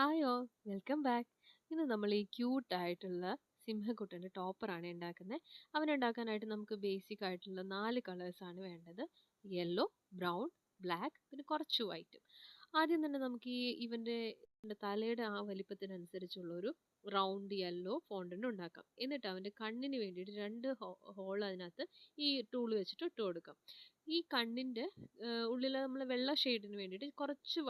Hi all welcome back. ഇന്ന് നമ്മൾ ഈ ക്യൂട്ട് ആയിട്ടുള്ള സിംഹക്കുട്ടൻ്റെ ടോപ്പറാണ് ഉണ്ടാക്കുന്നത്. അവനുണ്ടാക്കാനായിട്ട് നമുക്ക് ബേസിക് ആയിട്ടുള്ള 4 കളേഴ്സാണ് വേണ്ടത്. യെല്ലോ, ബ്രൗൺ, ബ്ലാക്ക്, പിന്നെ കുറച്ച് വൈറ്റും. ആദ്യം തന്നെ നമുക്ക് ഇവൻ്റെ തലയുടെ ആ വലിപ്പത്തിനനുസരിച്ചുള്ള ഒരു റൗണ്ട് യെല്ലോ ഫോണ്ടൻ്റ് ഉണ്ടാക്കാം. എന്നിട്ട് അവൻ്റെ കണ്ണിന് വേണ്ടിയിട്ട് 2 ഹോൾ അതിനകത്ത് ഈ ടൂൾ വെച്ചിട്ട് ഇട്ട് കൊടുക്കാം. ഈ കണ്ണിൻ്റെ ഉള്ളിൽ നമ്മൾ വെള്ള ഷെയ്ഡിന് വേണ്ടിയിട്ട് കുറച്ച്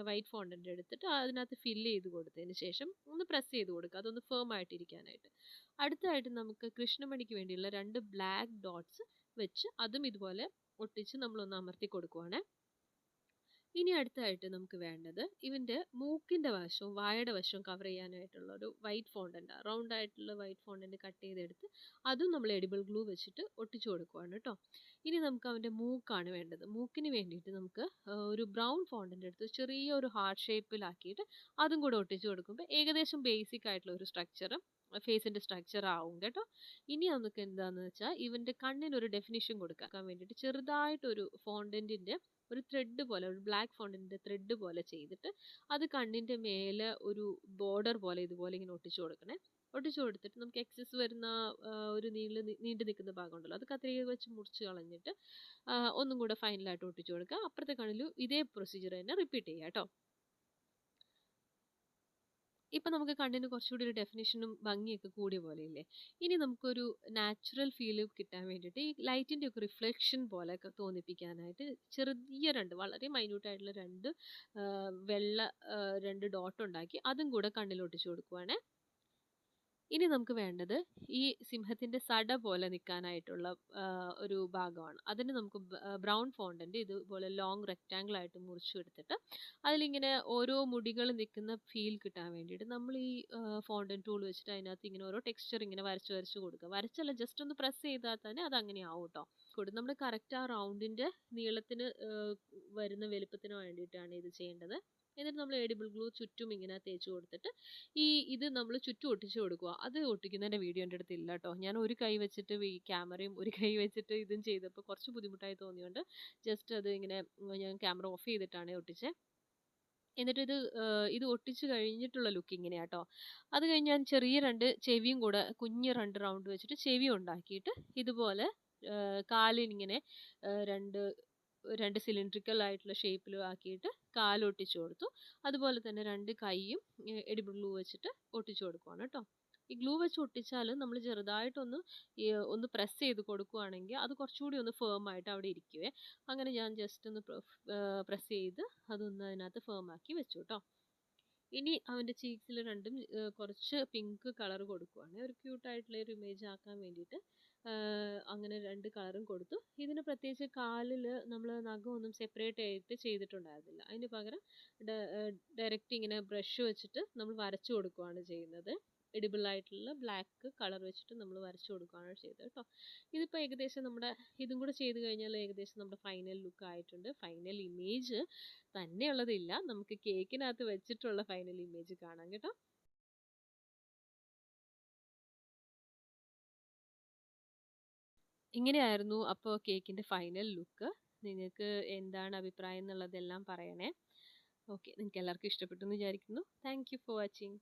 വൈറ്റ് ഫോണ്ടൻ്റ് എടുത്തിട്ട് അതിനകത്ത് ഫില്ല് ചെയ്ത് കൊടുത്തതിന് ശേഷം ഒന്ന് പ്രസ് ചെയ്ത് കൊടുക്കുക, അതൊന്ന് ഫേം ആയിട്ടിരിക്കാനായിട്ട്. അടുത്തതായിട്ട് നമുക്ക് കൃഷ്ണമണിക്ക് വേണ്ടിയുള്ള 2 ബ്ലാക്ക് ഡോട്ട്സ് വെച്ച് അതും ഇതുപോലെ ഒട്ടിച്ച് നമ്മളൊന്ന് അമർത്തി കൊടുക്കുവാണ്. ഇനി അടുത്തതായിട്ട് നമുക്ക് വേണ്ടത് ഇവൻ്റെ മൂക്കിൻ്റെ വശവും വായയുടെ വശവും കവർ ചെയ്യാനായിട്ടുള്ള ഒരു വൈറ്റ് ഫോണ്ടൻ്റ്, റൗണ്ട് ആയിട്ടുള്ള വൈറ്റ് ഫോണ്ടൻ്റ് കട്ട് ചെയ്തെടുത്ത് അതും നമ്മൾ എഡിബിൾ ഗ്ലൂ വെച്ചിട്ട് ഒട്ടിച്ചു കൊടുക്കുവാണ് കേട്ടോ. ഇനി നമുക്ക് അവൻ്റെ മൂക്കാണ് വേണ്ടത്. മൂക്കിന് വേണ്ടിയിട്ട് നമുക്ക് ഒരു ബ്രൗൺ ഫോണ്ടൻ്റ് എടുത്ത് ചെറിയൊരു ഹാർട്ട് ഷേപ്പിലാക്കിയിട്ട് അതും കൂടെ ഒട്ടിച്ചു കൊടുക്കുമ്പോൾ ഏകദേശം ബേസിക് ആയിട്ടുള്ള ഒരു സ്ട്രക്ചർ, ഫേസിൻ്റെ സ്ട്രക്ചർ ആവും കേട്ടോ. ഇനി നമുക്ക് എന്താണെന്ന് വെച്ചാൽ ഇവൻ്റെ കണ്ണിനൊരു ഡെഫിനിഷൻ കൊടുക്കാൻ വേണ്ടിയിട്ട് ചെറുതായിട്ടൊരു ഫോണ്ടൻറ്റിൻ്റെ ഒരു ത്രെഡ് പോലെ, ഒരു ബ്ലാക്ക് ഫോണ്ടിൻ്റെ ത്രെഡ് പോലെ ചെയ്തിട്ട് അത് കണ്ണിൻ്റെ മേലെ ഒരു ബോർഡർ പോലെ ഇതുപോലെ ഇങ്ങനെ ഒട്ടിച്ചു കൊടുക്കണേ. ഒട്ടിച്ചു കൊടുത്തിട്ട് നമുക്ക് എക്സസ് വരുന്ന ഒരു നീണ്ടു നിൽക്കുന്ന ഭാഗം ഉണ്ടല്ലോ, അത് കത്രിക വെച്ച് മുറിച്ച് കളഞ്ഞിട്ട് ഒന്നും കൂടെ ഫൈനലായിട്ട് ഒട്ടിച്ചു കൊടുക്കുക. അപ്പുറത്തെ കണ്ണിലും ഇതേ പ്രൊസീജിയർ തന്നെ റിപ്പീറ്റ് ചെയ്യുക കേട്ടോ. ഇപ്പം നമുക്ക് കണ്ണിന് കുറച്ചുകൂടി ഒരു ഡെഫിനിഷനും ഭംഗിയൊക്കെ കൂടിയ പോലെ ഇല്ലേ. ഇനി നമുക്കൊരു നാച്ചുറൽ ഫീൽ കിട്ടാൻ വേണ്ടിയിട്ട് ഈ ലൈറ്റിൻ്റെ ഒക്കെ റിഫ്ലക്ഷൻ പോലെയൊക്കെ തോന്നിപ്പിക്കാനായിട്ട് ചെറിയ വളരെ മൈന്യൂട്ടായിട്ടുള്ള വെള്ള 2 ഡോട്ട് ഉണ്ടാക്കി അതും കൂടെ കണ്ണിൽ ഒട്ടിച്ചു കൊടുക്കുവാണേ. ഇനി നമുക്ക് വേണ്ടത് ഈ സിംഹത്തിൻ്റെ സട പോലെ നിൽക്കാനായിട്ടുള്ള ഒരു ഭാഗമാണ്. അതിന് നമുക്ക് ബ്രൗൺ ഫോണ്ടൻ്റ് ഇതുപോലെ ലോങ് റെക്റ്റാങ്കിൾ ആയിട്ട് മുറിച്ചെടുത്തിട്ട് അതിലിങ്ങനെ ഓരോ മുടികൾ നിൽക്കുന്ന ഫീൽ കിട്ടാൻ വേണ്ടിയിട്ട് നമ്മൾ ഈ ഫോണ്ടൻ്റ് ടൂൾ വെച്ചിട്ട് അതിനകത്ത് ഇങ്ങനെ ഓരോ ടെക്സ്ചർ ഇങ്ങനെ വരച്ച് വരച്ച് കൊടുക്കുക. വരച്ചല്ല, ജസ്റ്റ് ഒന്ന് പ്രസ് ചെയ്താൽ തന്നെ അത് അങ്ങനെ ആവും കേട്ടോ. നമ്മൾ കറക്റ്റ് ആ റൗണ്ടിൻ്റെ നീളത്തിന് വരുന്ന വലുപ്പത്തിന് വേണ്ടിയിട്ടാണ് ഇത് ചെയ്യേണ്ടത്. എന്നിട്ട് നമ്മൾ എഡിബിൾ ഗ്ലൂ ചുറ്റും ഇങ്ങനെ തേച്ച് കൊടുത്തിട്ട് ഇത് നമ്മൾ ചുറ്റും ഒട്ടിച്ചു കൊടുക്കുക. അത് ഒട്ടിക്കുന്നതിൻ്റെ വീഡിയോ എൻ്റെ അടുത്ത് ഇല്ല കേട്ടോ. ഞാൻ ഒരു കൈ വെച്ചിട്ട് ഈ ക്യാമറയും ഒരു കൈ വെച്ചിട്ട് ഇതും ചെയ്തപ്പോൾ കുറച്ച് ബുദ്ധിമുട്ടായി തോന്നിയുകൊണ്ട് ജസ്റ്റ് അത് ഇങ്ങനെ ഞാൻ ക്യാമറ ഓഫ് ചെയ്തിട്ടാണ് ഒട്ടിച്ചത്. എന്നിട്ട് ഇത് ഒട്ടിച്ച് കഴിഞ്ഞിട്ടുള്ള ലുക്ക് ഇങ്ങനെയാട്ടോ. അത് കഴിഞ്ഞ് ഞാൻ ചെറിയ 2 ചെവിയും കൂടെ കുഞ്ഞ് 2 റൗണ്ട് വെച്ചിട്ട് ചെവി ഉണ്ടാക്കിയിട്ട് ഇതുപോലെ കാലിനിങ്ങനെ രണ്ട് രണ്ട് സിലിണ്ട്രിക്കൽ ആയിട്ടുള്ള ഷേപ്പിൽ ആക്കിയിട്ട് കാലൊട്ടിച്ചു കൊടുത്തു. അതുപോലെ തന്നെ 2 കൈയും എഡിബിൾ ഗ്ലൂ വെച്ചിട്ട് ഒട്ടിച്ചു കൊടുക്കുവാണ് കേട്ടോ. ഈ ഗ്ലൂ വെച്ച് ഒട്ടിച്ചാൽ നമ്മൾ ചെറുതായിട്ടൊന്ന് ഒന്ന് പ്രസ് ചെയ്ത് കൊടുക്കുവാണെങ്കിൽ അത് കുറച്ചുകൂടി ഒന്ന് ഫേം ആയിട്ട് അവിടെ ഇരിക്കുവേ. അങ്ങനെ ഞാൻ ജസ്റ്റ് ഒന്ന് പ്രസ് ചെയ്ത് അതൊന്ന് അതിനകത്ത് ഫേം ആക്കി വെച്ചു കേട്ടോ. ഇനി അവൻ്റെ ചീക്സിൽ രണ്ടും കുറച്ച് പിങ്ക് കളർ കൊടുക്കുവാണ്, ഒരു ക്യൂട്ടായിട്ടുള്ള ഒരു ഇമേജ് ആക്കാൻ വേണ്ടിയിട്ട്. അങ്ങനെ 2 കളറും കൊടുത്തു. ഇതിന് പ്രത്യേകിച്ച് കാലിൽ നമ്മൾ നഖമൊന്നും സെപ്പറേറ്റ് ആയിട്ട് ചെയ്തിട്ടുണ്ടായിരുന്നില്ല. അതിന് പകരം ഡയറക്റ്റ് ഇങ്ങനെ ബ്രഷ് വെച്ചിട്ട് നമ്മൾ വരച്ചു കൊടുക്കുകയാണ് ചെയ്യുന്നത്. എഡിബിൾ ആയിട്ടുള്ള ബ്ലാക്ക് കളർ വെച്ചിട്ട് നമ്മൾ വരച്ചു കൊടുക്കുകയാണ് ചെയ്തത് കേട്ടോ. ഇതിപ്പോൾ ഏകദേശം ഇതും കൂടെ ചെയ്ത് കഴിഞ്ഞാൽ ഏകദേശം നമ്മുടെ ഫൈനൽ ലുക്ക് ആയിട്ടുണ്ട്. ഫൈനൽ ഇമേജ് തന്നെയുള്ളതില്ല, നമുക്ക് കേക്കിനകത്ത് വെച്ചിട്ടുള്ള ഫൈനൽ ഇമേജ് കാണാം കേട്ടോ. ഇങ്ങനെയായിരുന്നു അപ്പോൾ കേക്കിൻ്റെ ഫൈനൽ ലുക്ക്. നിങ്ങൾക്ക് എന്താണ് അഭിപ്രായം എന്നുള്ളതെല്ലാം പറയണേ. ഓക്കെ, നിങ്ങൾക്ക് എല്ലാവർക്കും ഇഷ്ടപ്പെട്ടു എന്ന് വിചാരിക്കുന്നു. Thank you for watching.